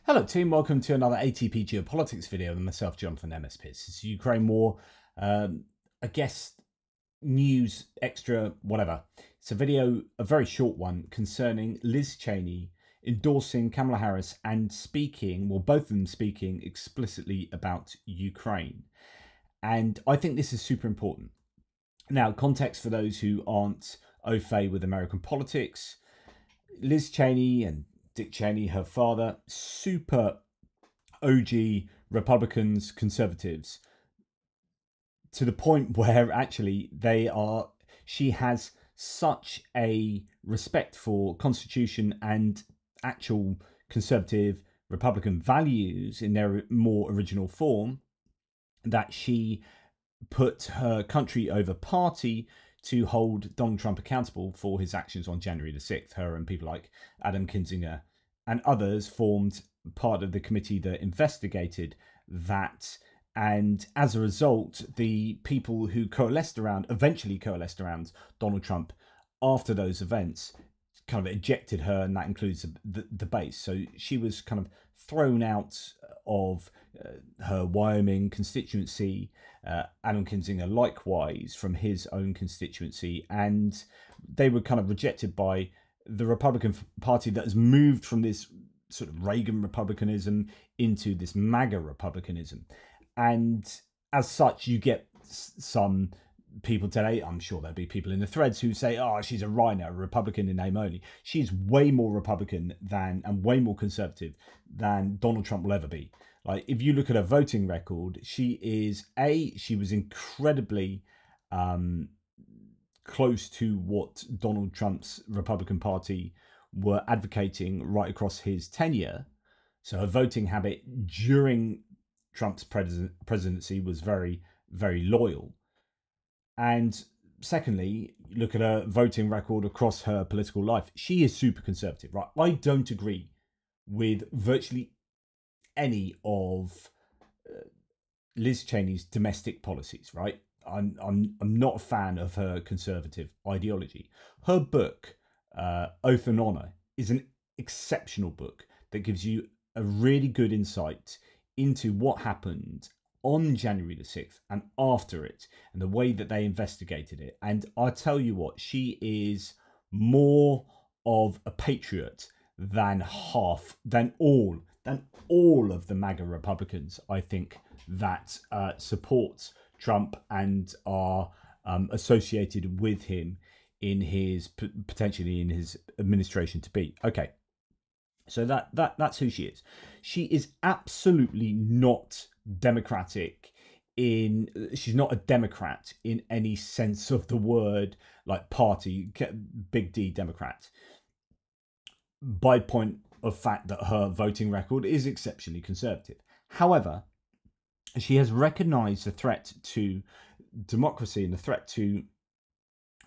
Hello team, welcome to another ATP Geopolitics video with myself, Jonathan MSP. It's Ukraine war, I guess news, extra, whatever. It's a video, a very short one, concerning Liz Cheney endorsing Kamala Harris and speaking, well both of them speaking explicitly about Ukraine. And I think this is super important. Now, context for those who aren't au fait with American politics, Liz Cheney and Dick Cheney, her father, super OG Republicans, conservatives, to the point where actually she has such a respect for Constitution and actual conservative Republican values in their more original form that she put her country over party to hold Donald Trump accountable for his actions on January the 6th. Her and people like Adam Kinzinger and others formed part of the committee that investigated that. And as a result, the people who eventually coalesced around Donald Trump after those events kind of ejected her, and that includes the base. So she was kind of thrown out of her Wyoming constituency, Adam Kinzinger likewise from his own constituency, and they were kind of rejected by the Republican Party that has moved from this sort of Reagan Republicanism into this MAGA Republicanism. And as such, you get some people today, I'm sure there'll be people in the threads who say, oh, she's a rhino, a Republican in name only. She's way more Republican and way more conservative than Donald Trump will ever be. Like, if you look at her voting record, she was incredibly close to what Donald Trump's Republican Party were advocating right across his tenure. So her voting habit during Trump's presidency was very, very loyal. And secondly, look at her voting record across her political life. She is super conservative, right? I don't agree with virtually any of Liz Cheney's domestic policies, right? I'm not a fan of her conservative ideology. Her book, Oath and Honor, is an exceptional book that gives you a really good insight into what happened on January the 6th and after it, and the way that they investigated it. And I tell you what, she is more of a patriot than all of the MAGA Republicans, I think, that support Trump and are associated with him potentially in his administration to be. Okay, so that's who she is. She is absolutely not democratic she's not a Democrat in any sense of the word, like party, big D Democrat, by point of fact that her voting record is exceptionally conservative. However, she has recognized the threat to democracy and the threat to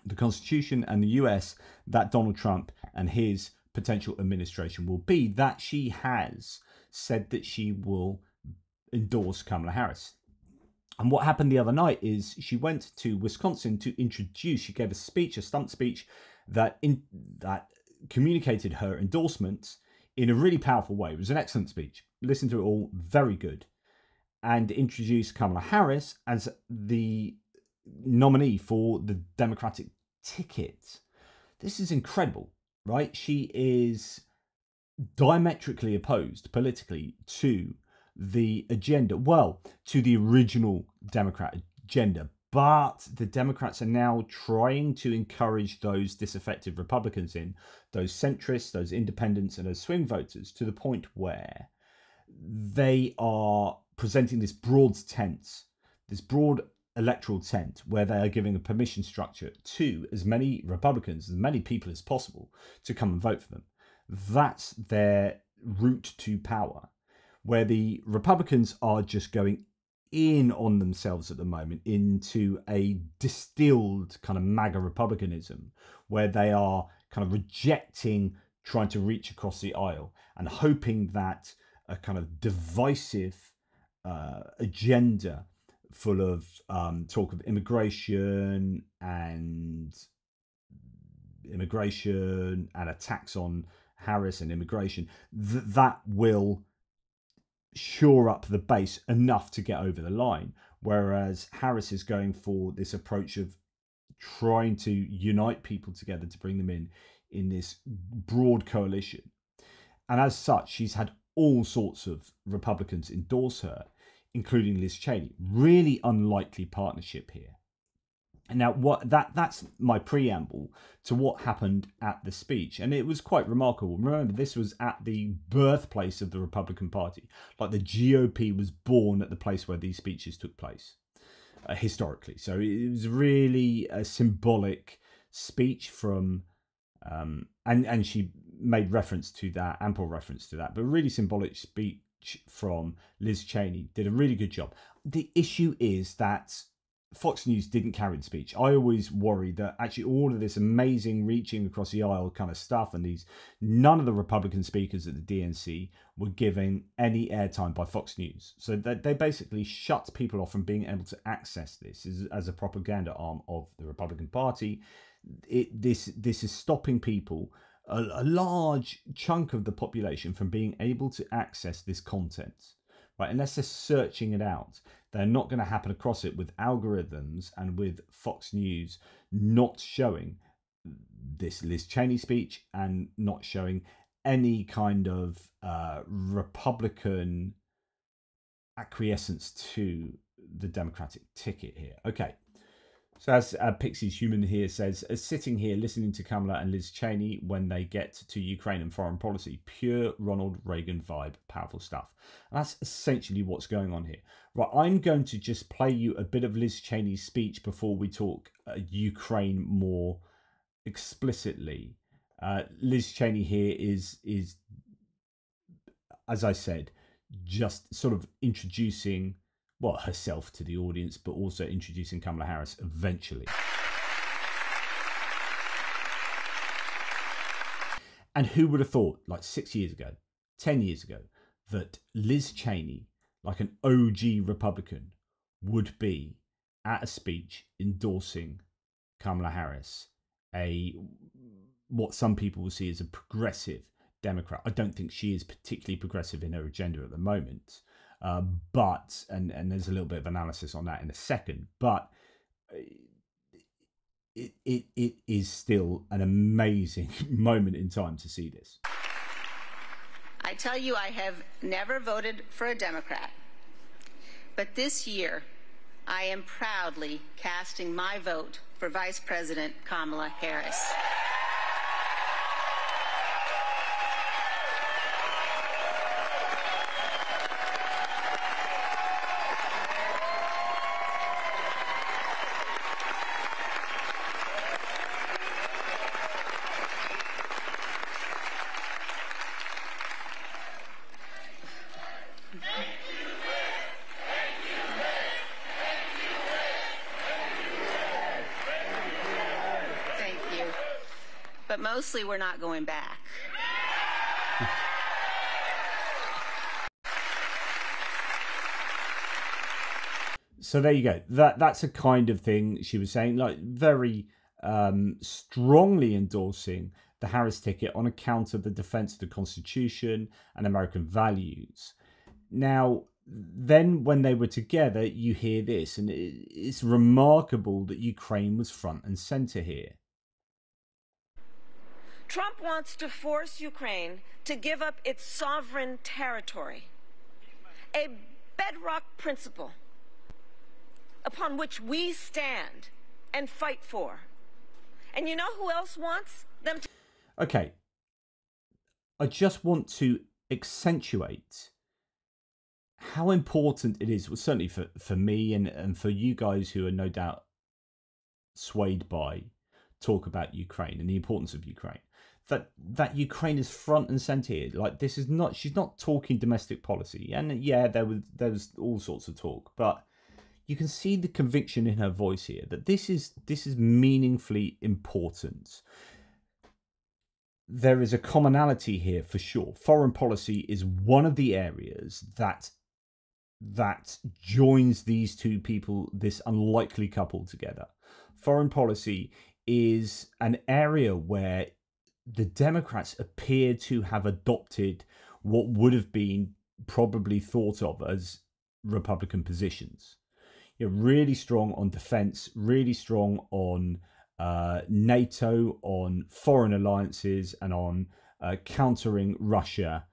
the Constitution and the US that Donald Trump and his potential administration will be, that she has said that she will endorse Kamala Harris. And what happened the other night is she went to Wisconsin to she gave a stump speech that communicated her endorsement in a really powerful way. It was an excellent speech. Listen to it all, very good. And introduced Kamala Harris as the nominee for the Democratic ticket. This is incredible, right? She is diametrically opposed politically to the agenda, to the original Democrat agenda. But the Democrats are now trying to encourage those disaffected Republicans those centrists, those independents, and those swing voters, to the point where they are presenting this broad electoral tent, where they are giving a permission structure to as many Republicans, as many people as possible, to come and vote for them. That's their route to power, where the Republicans are just going in on themselves at the moment into a distilled kind of MAGA Republicanism, where they are kind of rejecting trying to reach across the aisle and hoping that a kind of divisive agenda full of talk of immigration and attacks on Harris and immigration, that will shore up the base enough to get over the line, whereas Harris is going for this approach of trying to unite people together to bring them in this broad coalition. And as such, she's had all sorts of Republicans endorse her, including Liz Cheney. Really unlikely partnership here. Now, that's my preamble to what happened at the speech. And it was quite remarkable. Remember, this was at the birthplace of the Republican Party. Like, the GOP was born at the place where these speeches took place, historically. So it was really a symbolic speech from, and she made reference to that, ample reference to that, but really symbolic speech from Liz Cheney. Did a really good job. The issue is that Fox News didn't carry the speech. I always worry that actually all of this amazing reaching across the aisle kind of stuff, and none of the Republican speakers at the DNC were given any airtime by Fox News. So they basically shut people off from being able to access this as a propaganda arm of the Republican Party. This is stopping people, a large chunk of the population, from being able to access this content. Right, unless they're searching it out, they're not going to happen across it with algorithms and with Fox News not showing this Liz Cheney speech and not showing any kind of Republican acquiescence to the Democratic ticket here. Okay. So as Pixie's Human here says, sitting here listening to Kamala and Liz Cheney when they get to Ukraine and foreign policy, pure Ronald Reagan vibe, powerful stuff. And that's essentially what's going on here. Right, I'm going to just play you a bit of Liz Cheney's speech before we talk Ukraine more explicitly. Liz Cheney here is, as I said, just sort of introducing herself to the audience, but also introducing Kamala Harris eventually. And who would have thought, like 6 years ago, 10 years ago, that Liz Cheney, like an OG Republican, would be at a speech endorsing Kamala Harris, what some people will see as a progressive Democrat. I don't think she is particularly progressive in her agenda at the moment. But there's a little bit of analysis on that in a second, but it is still an amazing moment in time to see this. I tell you, I have never voted for a Democrat, but this year I am proudly casting my vote for Vice President Kamala Harris. But mostly we're not going back. So there you go. That's a kind of thing she was saying, like very strongly endorsing the Harris ticket on account of the defense of the Constitution and American values. Now, then when they were together, you hear this, and it's remarkable that Ukraine was front and center here. Trump wants to force Ukraine to give up its sovereign territory, a bedrock principle upon which we stand and fight for. And you know who else wants them to? Okay, I just want to accentuate how important it is, well, certainly for me and for you guys who are no doubt swayed by talk about Ukraine and the importance of Ukraine. That Ukraine is front and center here. Like, this is not, she's not talking domestic policy. And yeah, there was all sorts of talk, but you can see the conviction in her voice here that this is meaningfully important. There is a commonality here for sure. Foreign policy is one of the areas that joins these two people, this unlikely couple, together. Foreign policy is an area where the Democrats appear to have adopted what would have been probably thought of as Republican positions. You're really strong on defense, really strong on NATO, on foreign alliances, and on countering Russia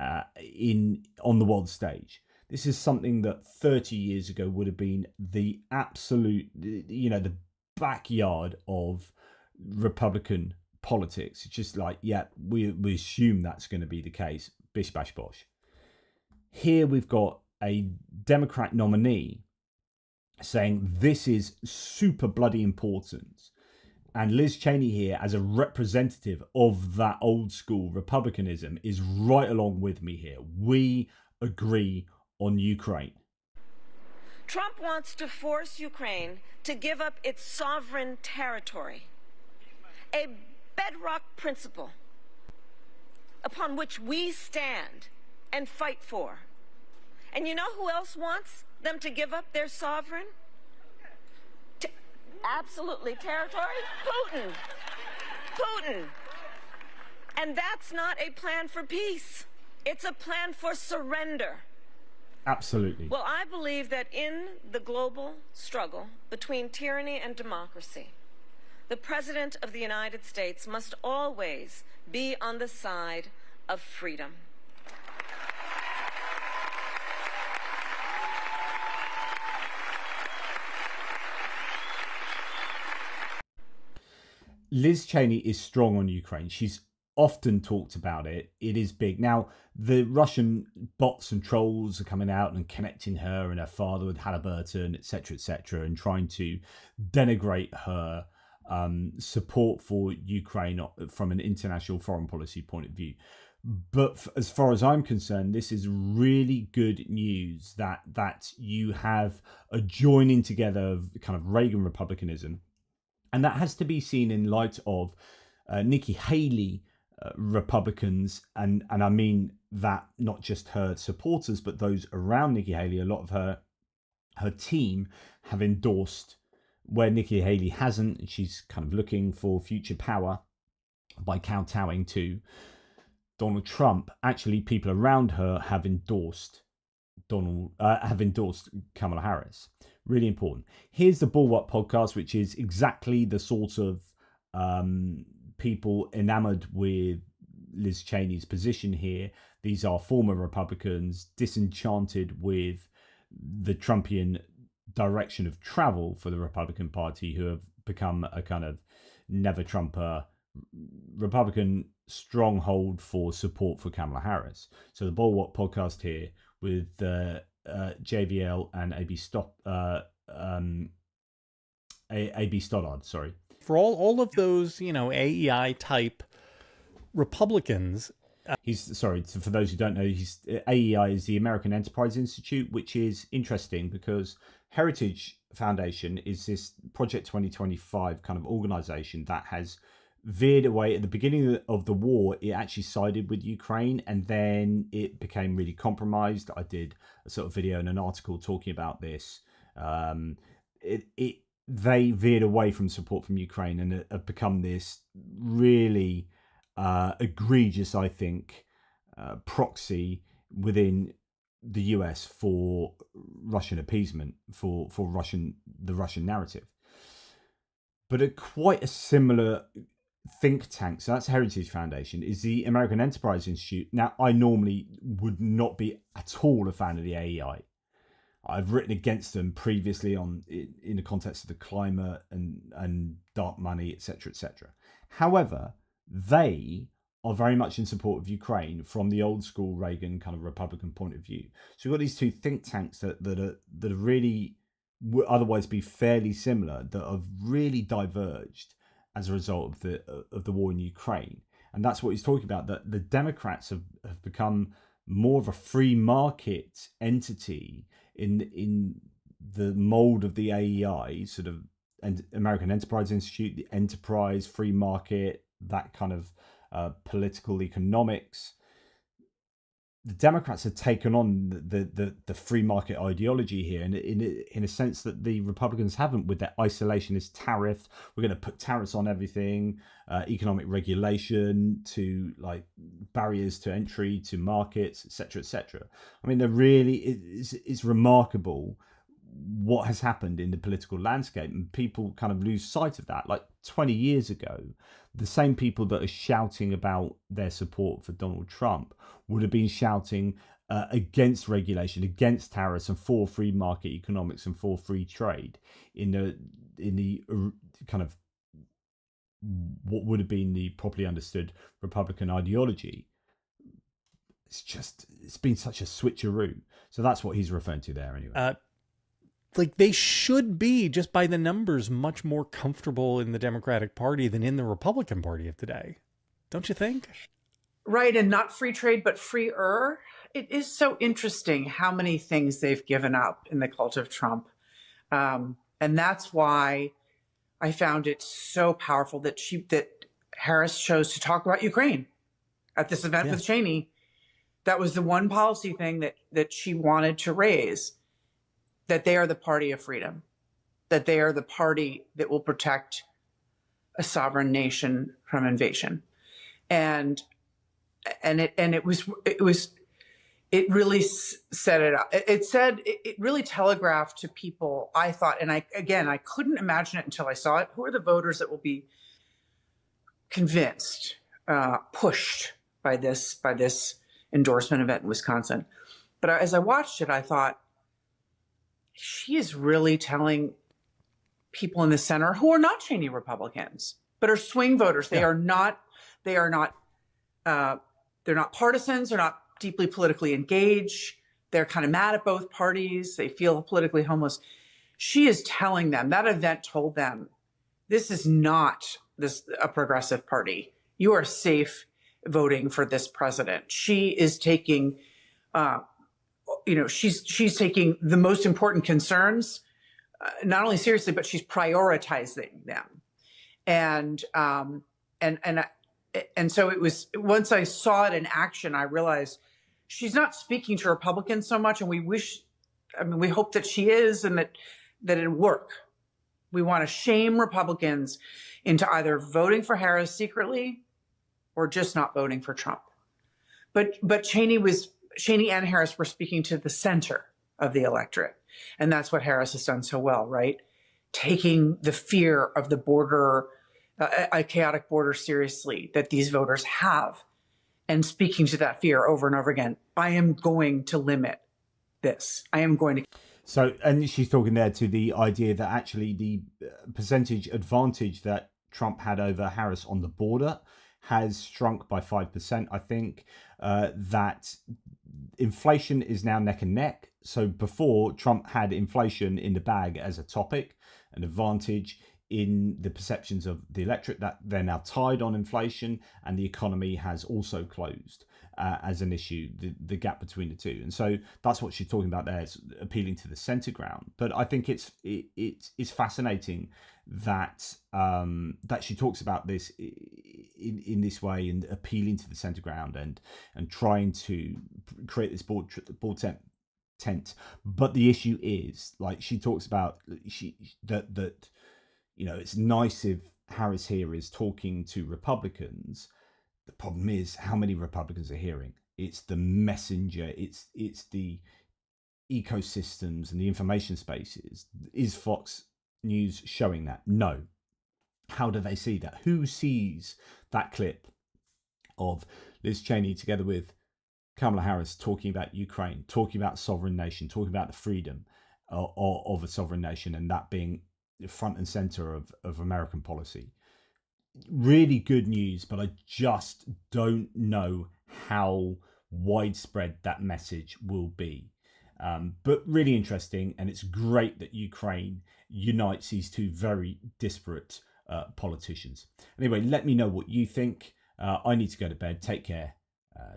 on the world stage. This is something that 30 years ago would have been the absolute, the backyard of Republican politics. It's just like, yeah, we assume that's going to be the case. Bish, bash, bosh. Here we've got a Democrat nominee saying this is super bloody important. And Liz Cheney here, as a representative of that old school Republicanism, is right along with me here. We agree on Ukraine. Trump wants to force Ukraine to give up its sovereign territory, a bedrock principle upon which we stand and fight for. And you know who else wants them to give up their sovereign? Absolutely, territory? Putin. Putin. And that's not a plan for peace. It's a plan for surrender. Absolutely. Well, I believe that in the global struggle between tyranny and democracy, the President of the United States must always be on the side of freedom. Liz Cheney is strong on Ukraine. She's often talked about it. It is big. Now, the Russian bots and trolls are coming out and connecting her and her father with Halliburton, etc., and trying to denigrate her support for Ukraine from an international foreign policy point of view. But as far as I'm concerned, this is really good news that you have a joining together of kind of Reagan Republicanism. And that has to be seen in light of Nikki Haley Republicans, and I mean that not just her supporters, but those around Nikki Haley. A lot of her team have endorsed where Nikki Haley hasn't. She's kind of looking for future power by kowtowing to Donald Trump. Actually, people around her have endorsed Kamala Harris. Really important. Here's the Bulwark podcast, which is exactly the sort of people enamored with Liz Cheney's position here. These are former Republicans disenchanted with the Trumpian direction of travel for the Republican Party, who have become a kind of never Trumper Republican stronghold for support for Kamala Harris. So the Bulwark podcast here with JVL and AB Stoddard, sorry. For all of those, AEI type Republicans. For those who don't know, AEI is the American Enterprise Institute, which is interesting because Heritage Foundation is this Project 2025 kind of organization that has veered away. At the beginning of the war, it actually sided with Ukraine, and then it became really compromised. I did a sort of video and an article talking about this. They veered away from support from Ukraine and have become this really egregious, I think, proxy within the US for Russian appeasement, for the Russian narrative. But quite a similar think tank, so that's Heritage Foundation, is the American Enterprise Institute. Now, I normally would not be at all a fan of the AEI. I've written against them previously in the context of the climate and dark money, etc., etc. However, they are very much in support of Ukraine from the old school Reagan kind of Republican point of view. So we've got these two think tanks that are really would otherwise be fairly similar, that have really diverged as a result of the war in Ukraine. And that's what he's talking about, that the Democrats have become more of a free market entity in the mold of the AEI, sort of American Enterprise Institute, the enterprise, free market, that kind of political economics. the Democrats have taken on the free market ideology here, and in a sense that the Republicans haven't, with their isolationist tariff. We're going to put tariffs on everything, economic regulation to like barriers to entry to markets, etc., etc. I mean, it's remarkable what has happened in the political landscape, and people kind of lose sight of that. Like 20 years ago, the same people that are shouting about their support for Donald Trump would have been shouting against regulation, against tariffs, and for free market economics and for free trade in the kind of what would have been the properly understood Republican ideology. It's been such a switcheroo. So that's what he's referring to there anyway. Like they should be, just by the numbers, much more comfortable in the Democratic Party than in the Republican Party of today. Don't you think? Right. And not free trade, but freer. It is so interesting how many things they've given up in the cult of Trump. And that's why I found it so powerful that Harris chose to talk about Ukraine at this event with Cheney. That was the one policy thing that she wanted to raise. That they are the party of freedom, that they are the party that will protect a sovereign nation from invasion. And it really set it up. It really telegraphed to people, I thought, and I couldn't imagine it until I saw it. Who are the voters that will be convinced, pushed by this endorsement event in Wisconsin? But as I watched it, I thought, she is really telling people in the center who are not Cheney Republicans, but are swing voters. They're not partisans. They're not deeply politically engaged. They're kind of mad at both parties. They feel politically homeless. She is telling them, that event told them, this is not a progressive party. You are safe voting for this president. She is taking, she's taking the most important concerns, not only seriously, but she's prioritizing them. And so it was, once I saw it in action, I realized she's not speaking to Republicans so much. And we hope that she is, and that it'll work. We want to shame Republicans into either voting for Harris secretly or just not voting for Trump. But Cheney and Harris were speaking to the center of the electorate. And that's what Harris has done so well, right? Taking the fear of the border, a chaotic border, seriously, that these voters have, and speaking to that fear over and over again. I am going to limit this. I am going to. So, and she's talking there to the idea that actually the percentage advantage that Trump had over Harris on the border has shrunk by 5%. I think that inflation is now neck and neck. So before, Trump had inflation in the bag as a topic, an advantage in the perceptions of the electorate, that they're now tied on inflation, and the economy has also closed as an issue, the gap between the two. And so that's what she's talking about there, is appealing to the center ground. But I think it's fascinating that that she talks about this in this way, and appealing to the center ground and trying to create this broad tent. But the issue is, like she talks about, that it's nice if Harris here is talking to Republicans. The problem is how many Republicans are hearing. It's the messenger. It's the ecosystems and the information spaces. Is Fox News showing that? No. How do they see that? Who sees that clip of Liz Cheney together with Kamala Harris talking about Ukraine, talking about sovereign nation, talking about the freedom of a sovereign nation, and that being front and center of American policy? Really good news, but I just don't know how widespread that message will be. But really interesting, and it's great that Ukraine unites these two very disparate politicians. Anyway, let me know what you think. I need to go to bed. Take care.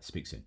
Speak soon.